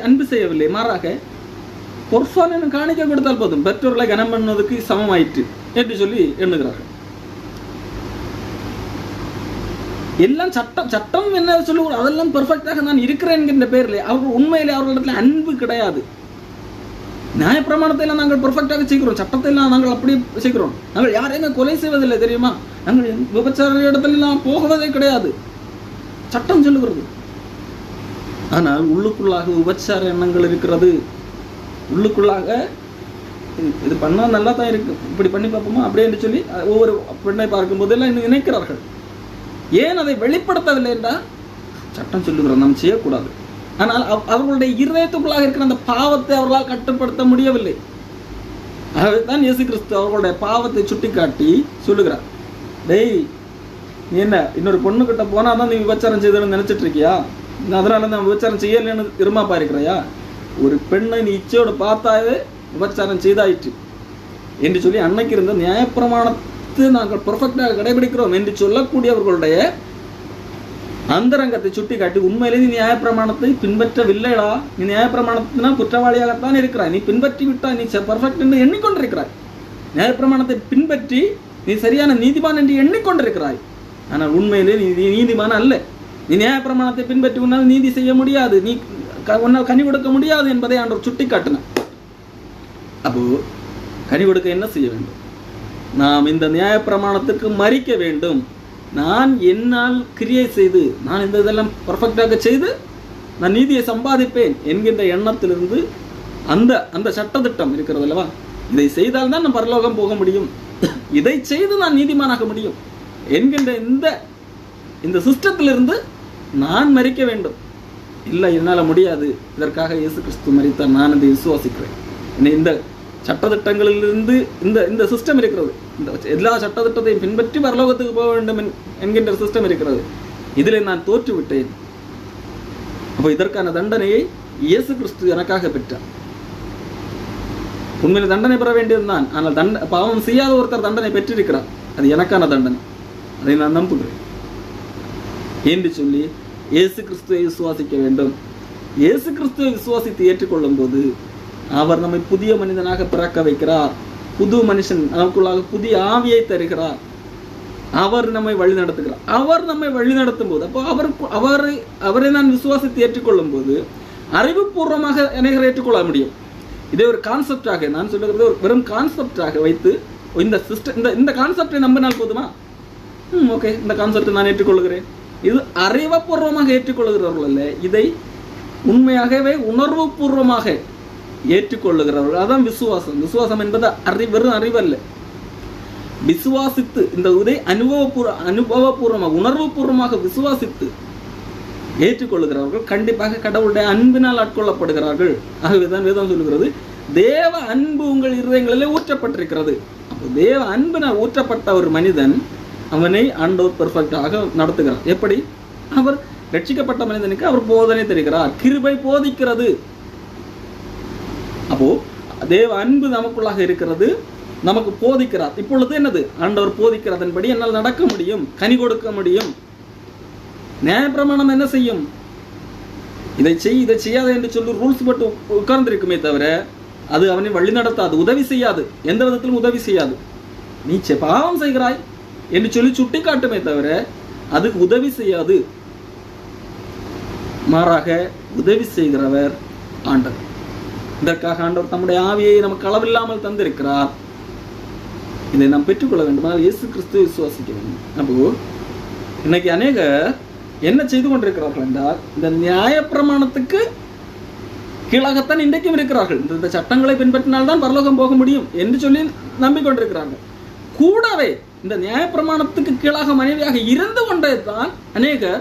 அன்பு செய்யவில்லை. மாறாக பொற்பான காணிக்கை கொடுத்தால் போதும், பெற்றோர்களை கனம் பண்ணுவதற்கு சமமாயிற்று என்று சொல்லி எண்ணுகிறார்கள். எல்லாம் சட்டம் என்ன சொல்லுவோம், அதெல்லாம் பெர்ஃபெக்டாக நான் இருக்கிறேன் என்கின்ற பேரில் அவர்கள் உண்மையிலே அவர்களிடத்தில் அன்பு கிடையாது. நியாயப்பிரமாணத்தை எல்லாம் நாங்கள் பெர்ஃபெக்டாக செய்கிறோம், சட்டத்தை எல்லாம் நாங்கள் அப்படி செய்கிறோம். நாங்கள் யாரையுமே கொலை செய்வதில்லை தெரியுமா, நாங்கள் விபச்சார இடத்துல நாம் போகுவதே கிடையாது, சட்டம் சொல்லுகிறது. ஆனால் உள்ளுக்குள்ளாக விபச்சார எண்ணங்கள் இருக்கிறது, உள்ளுக்குள்ளாக இது பண்ணால் நல்லா தான் இருக்கு, இப்படி பண்ணி பார்ப்போமா அப்படின்னு சொல்லி ஒவ்வொரு பெண்ணை பார்க்கும் போதெல்லாம் நினைக்கிறார்கள். ஏன் அதை வெளிப்படுத்தவில்லை என்றால் சட்டம் சொல்லுகிறோம் நாம் செய்யக்கூடாது. ஆனால் அவர்களுடைய இருதயத்துக்குள்ளாக இருக்கிற அந்த பாவத்தை அவர்களால் கட்டுப்படுத்த முடியவில்லை. அதுதான் இயேசு கிறிஸ்து அவர்களுடைய பாவத்தை சுட்டி காட்டி சொல்லுகிறார், டேய் நீ என்ன இன்னொரு பொண்ணுக்கிட்ட போனால் தான் நீ விபச்சாரம் செய்தன்னு நினைச்சிட்டு இருக்கியா? அதனால தான் விபச்சாரம் செய்யலன்னு இருமாப்பா இருக்கிறையா? ஒரு பெண்ணை நீ இச்சையோடு பார்த்தாவே விபச்சாரம் செய்தாயிற்று என்று சொல்லி அன்னைக்கு இருந்த நியாயப்பிரமாணத்தை நாங்கள் பெர்ஃபெக்டாக கடைபிடிக்கிறோம் என்று சொல்லக்கூடியவர்களுடைய அந்தரங்கத்தை சுட்டி காட்டி, உண்மையிலே நீ நியாயப்பிரமாணத்தை பின்பற்றவில்லைடா, நீ நியாயப்பிரமாணத்தினா குற்றவாளியாகத்தான் இருக்கிறாய், நீ பின்பற்றி விட்டாய், நீ பெர்ஃபெக்ட் என்று எண்ணிக்கொண்டிருக்கிறாய், நியாயப்பிரமாணத்தை பின்பற்றி நீ சரியான நீதிமான் என்று எண்ணிக்கொண்டிருக்கிறாய், ஆனால் உண்மையிலே நீ நீதிமான அல்ல. நீ நியாயப்பிரமாணத்தை பின்பற்றி உன்னால் நீதி செய்ய முடியாது, நீ உன்னால் கனி கொடுக்க முடியாது என்பதை ஆண்டவர் சுட்டி காட்டினார். அப்போ கனி கொடுக்க என்ன செய்ய வேண்டும்? நாம் இந்த நியாயப்பிரமாணத்துக்கு மறிக்க வேண்டும். நான் என்னால் கிரியை செய்து நான் இந்த இதெல்லாம் பர்ஃபெக்டாக செய்து நான் நீதியை சம்பாதிப்பேன் என்கின்ற எண்ணத்திலிருந்து அந்த அந்த சட்டத்திட்டம் இருக்கிறது அல்லவா, இதை செய்தால் தான் நான் பரலோகம் போக முடியும், இதை செய்து நான் நீதிமானாக முடியும் என்கின்ற இந்த சிஸ்டத்திலிருந்து நான் மறிக்க வேண்டும். இல்லை, என்னால் முடியாது, இதற்காக இயேசு கிறிஸ்து மரித்தார், நான் இதை விசுவாசிக்கிறேன். இந்த சட்டத்திட்டங்களிலிருந்து இந்த சிஸ்டம் இருக்கிறது, இந்த எல்லா சட்டத்திட்டத்தையும் பின்பற்றி பரலோகத்துக்கு போக வேண்டும் என்கின்ற சிஸ்டம் இருக்கிறது, இதில் நான் தோற்றுவிட்டேன். அப்போ இதற்கான தண்டனையை இயேசு கிறிஸ்து எனக்காக பெற்றார். உண்மையில் தண்டனை பெற வேண்டியதுதான், ஆனால் பாவம் செய்யாத ஒருத்தர் தண்டனை பெற்றிருக்கிறார், அது எனக்கான தண்டனை, அதை நான் நம்புகிறேன் என்று சொல்லி இயேசு கிறிஸ்துவை விசுவாசிக்க வேண்டும். இயேசு கிறிஸ்துவை விசுவாசித்து ஏற்றுக்கொள்ளும் போது அவர் நம்மை புதிய மனிதனாக பிறக்க வைக்கிறார், புது மனுஷன் நமக்குள்ளாக புதிய ஆவியை தருகிறார், அவர் நம்மை வழி நடத்துகிறார். அவர் நம்மை வழி நடத்தும் போது, அப்போ அவரை நான் விசுவாசித்து ஏற்றுக்கொள்ளும் போது அறிவுபூர்வமாக அநேகரை ஏற்றுக்கொள்ள முடியும். இதே ஒரு கான்செப்டாக நான் சொல்லுகிறது ஒரு வெறும் கான்செப்டாக வைத்து இந்த சிஸ்டம் இந்த கான்செப்டை நம்பினால் போதுமா? ஓகே, இந்த கான்செப்டை நான் ஏற்றுக்கொள்கிறேன். இது அறிவுபூர்வமாக ஏற்றுக்கொள்கிறவர்கள் அல்ல, இதை உண்மையாகவே உணர்வு பூர்வமாக ஏற்றுக்கொள்ளுகிறவர்கள். அதான் விசுவாசம். விசுவாசம் என்பது வெறும் அறிவல்ல, விசுவாசித்து இந்த இதை அனுபவபூர்வமாக உணர்வு பூர்வமாக விசுவாசித்து ஏற்றுக்கொள்ளுகிறவர்கள் கண்டிப்பாக கடவுளுடைய அன்பினால் ஆட்கொள்ளப்படுகிறார்கள். ஆகவேதான் வேதம் சொல்லுகிறது, தேவ அன்பு உங்கள் இருதயங்களிலே ஊற்றப்பட்டிருக்கிறது. அப்போ தேவ அன்பினால் ஊற்றப்பட்ட ஒரு மனிதன் அவனை ஆண்டவர் பெர்ஃபெக்டாக நடத்துகிறார். எப்படி? அவர் ரட்சிக்கப்பட்ட மனிதனுக்கு அவர் போதனை தருகிறார், கிருபை போதிக்கிறது. அப்போ தேவ அன்பு நமக்குள்ளாக இருக்கிறது, நமக்கு போதிக்கிறார். இப்பொழுது என்னது? ஆண்டவர் போதிக்கிறதன்படி என்னால் நடக்க முடியும், கனி கொடுக்க முடியும். நியாயப்பிரமாணம் என்ன செய்யும்? இதை செய்யாத என்று சொல்லி ரூல்ஸ் போட்டு உட்கார்ந்திருக்குமே தவிர அது அவனை வழி நடத்தாது, உதவி செய்யாது, எந்த விதத்திலும் உதவி செய்யாது. நீ பாவம் செய்கிறாய் என்று சொல்லி சுட்டி காட்டுமே தவிர அது உதவி செய்யாது. மாறாக உதவி செய்கிறவர் ஆண்டவர். இதற்காக ஆண்டவர் தம்முடைய ஆவியை நமக்கு அளவில்லாமல் தந்திருக்கிறார். இதை நாம் பெற்றுக்கொள்ள வேண்டுமானால் இயேசு கிறிஸ்துவை விசுவாசிக்க வேண்டும். அப்போ இன்னைக்கு அநேகர் என்ன செய்து கொண்டிருக்கிறார்கள் என்றால், இந்த நியாயப்பிரமாணத்துக்கு கீழாகத்தான் இன்றைக்கும் இருக்கிறார்கள். இந்த சட்டங்களை பின்பற்றினால்தான் பரலோகம் போக முடியும் என்று சொல்லி நம்பிக்கொண்டிருக்கிறார்கள். கூடவே இந்த நியாயப்பிரமாணத்துக்கு கீழாக மனைவியாக இருந்து கொண்டே தான் அநேகர்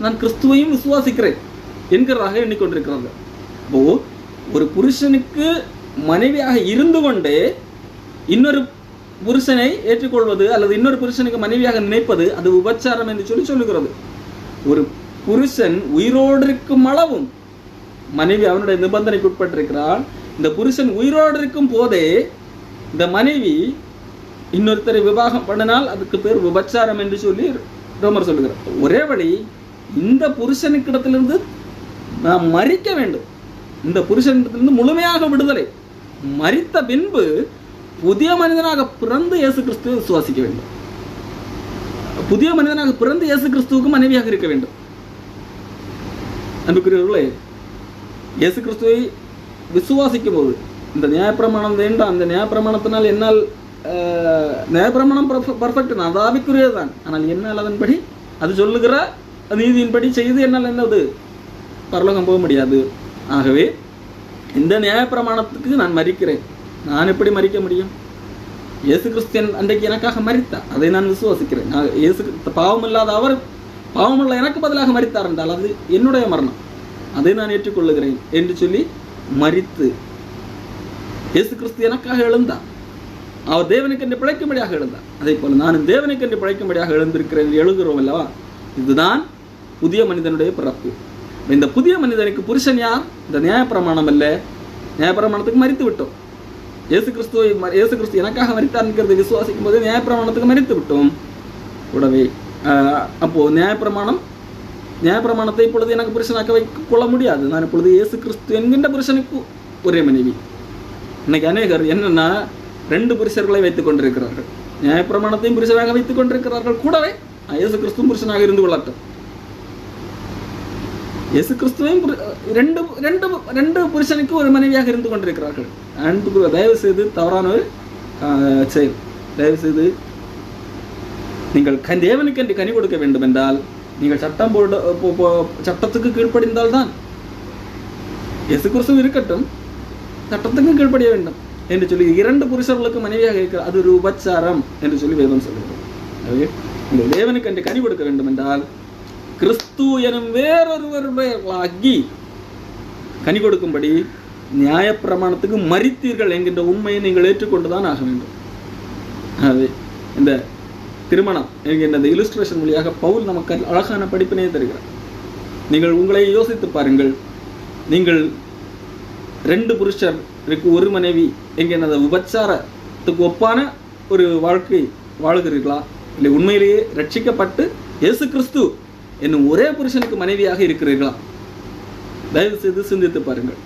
நான் கிறிஸ்துவையும் விசுவாசிக்கிறேன் என்கிறதாக எண்ணிக்கொண்டிருக்கிறார்கள். அப்போ ஒரு புருஷனுக்கு மனைவியாக இருந்து கொண்டே இன்னொரு புருஷனை ஏற்றுக்கொள்வது அல்லது இன்னொரு புருஷனுக்கு மனைவியாக நினைப்பது அது விபச்சாரம் என்று சொல்லி சொல்லுகிறது. ஒரு புருஷன் உயிரோடு இருக்கும் அளவும் மனைவி அவனுடைய நிபந்தனைக்கு உட்பட்டிருக்கிறாள். இந்த புருஷன் உயிரோடு இருக்கும் போதே இந்த மனைவி இன்னொருத்தரை விவாகம் பண்ணினால் அதுக்கு பேர் விபச்சாரம் என்று சொல்லி ரோமர் சொல்லுகிறார். ஒரே வழி, இந்த புருஷனுக்கிடத்திலிருந்து நாம் மறிக்க வேண்டும். இந்த புருஷனிடத்திலிருந்து முழுமையாக விடுதலை, மரித்த பின்பு புதிய மனிதனாக பிறந்து இயேசு கிறிஸ்துவை விசுவாசிக்க வேண்டும். புதிய மனிதனாக பிறந்து இயேசு கிறிஸ்துவுக்கு மனைவியாக இருக்க வேண்டும். அன்புக்குரியவர்களே, இயேசு கிறிஸ்துவை விசுவாசிக்கும் போது இந்த நியாயப்பிரமாணம் வேண்டாம், அந்த நியாயப்பிரமாணத்தினால் என்னால் நியாயப்பிரமாணம் பர்ஃபெக்ட் தான், அது ஆவிக்குரியது தான், ஆனால் என்னால் அதன்படி அது சொல்லுகிற நீதியின்படி செய்து என்னால் என்னது பரலோகம் போக முடியாது. ஆகவே இந்த நியாயப்பிரமாணத்துக்கு நான் மறிக்கிறேன், நான் எப்படி மறிக்க முடியும்? இயேசு கிறிஸ்து அன்றைக்கு எனக்காக மரித்தார், அதை நான் விசுவாசிக்கிறேன். இயேசு பாவமில்லாத அவர் பாவமுள்ள எனக்கு பதிலாக மரித்தார் என்றால் அது என்னுடைய மரணம், அதை நான் ஏற்றுக்கொள்ளுகிறேன் என்று சொல்லி மரித்து இயேசு கிறிஸ்து எனக்காக எழுந்தார். அவர் தேவனுக்கு என்று பிழைக்கும்படியாக எழுந்தார். அதே போல நானும் தேவனுக்கு என்று பிழைக்கும்படியாக எழுந்திருக்கிறேன் எழுகிறோம் அல்லவா? இதுதான் புதிய மனிதனுடைய பிறப்பு. இந்த புதிய மனிதனுக்கு புருஷன் யார்? இந்த நியாயப்பிரமாணம் அல்ல. நியாயப்பிரமாணத்துக்கு மரித்து விட்டோம். இயேசு கிறிஸ்து எனக்காக மரித்தார் என்கிறதை விசுவாசிக்கும் போது நியாயப்பிரமாணத்துக்கு மரித்து விட்டோம். கூடவே அப்போ நியாயப்பிரமாணத்தை இப்பொழுது எனக்கு புருஷனாக்க வைக்க கொள்ள முடியாது. நான் இப்பொழுது இயேசு கிறிஸ்து என்கின்ற புருஷனுக்கு ஒரே மனைவி. இன்னைக்கு அநேகர் என்னன்னா 2 புருஷர்களை வைத்துக் கொண்டிருக்கிறார்கள். நியாயப்பிரமாணத்தையும் புருஷனாக வைத்துக் கொண்டிருக்கிறார்கள். கூடவே இயேசு கிறிஸ்துவும் புருஷனாக இருந்து கொள்ளட்டும். இயேசு கிறிஸ்துவையும் 2 புருஷனுக்கு ஒரு மனைவியாக இருந்து கொண்டிருக்கிறார்கள். தயவு செய்து தவறான ஒரு செயல். தயவு செய்து நீங்கள் தேவனுக்கு என்று கனி கொடுக்க வேண்டும் என்றால் நீங்கள் சட்டத்துக்கு கீழ்ப்படிந்தால் தான். இயேசு கிறிஸ்து இருக்கட்டும், சட்டத்துக்கு கீழ்ப்படிய வேண்டும் என்று சொல்லி 2 புருஷர்களுக்கு மனைவியாக இருக்கிற அது ஒரு உபச்சாரம் என்று சொல்லி வேதம் சொல்கிறது. எனவே நீங்கள் தேவனுக்கு என்று கனி கொடுக்க வேண்டும் என்றால் கிறிஸ்து எனும் வேறொருவர்களாகி கனி கொடுக்கும்படி நியாயப்பிரமாணத்துக்கு மரித்தீர்கள் என்கின்ற உண்மையை நீங்கள் ஏற்றுக்கொண்டுதான் ஆக வேண்டும். ஆகவே இந்த திருமணம் என்கின்ற இந்த இலுஸ்ட்ரேஷன் வழியாக பவுல் நமக்கு அழகான படிப்பினை தருகிறார். நீங்கள் உங்களை யோசித்து பாருங்கள். நீங்கள் 2 புருஷருக்கு ஒரு மனைவி என்கின்ற உபச்சாரத்துக்கு ஒப்பான ஒரு வாழ்க்கை வாழுகிறீர்களா? இல்லை உண்மையிலேயே ரட்சிக்கப்பட்டு இயேசு கிறிஸ்து என்னும் ஒரே புருஷனுக்கு மனைவியாக இருக்கிறீர்களா? தயவு செய்து சிந்தித்து பாருங்கள்.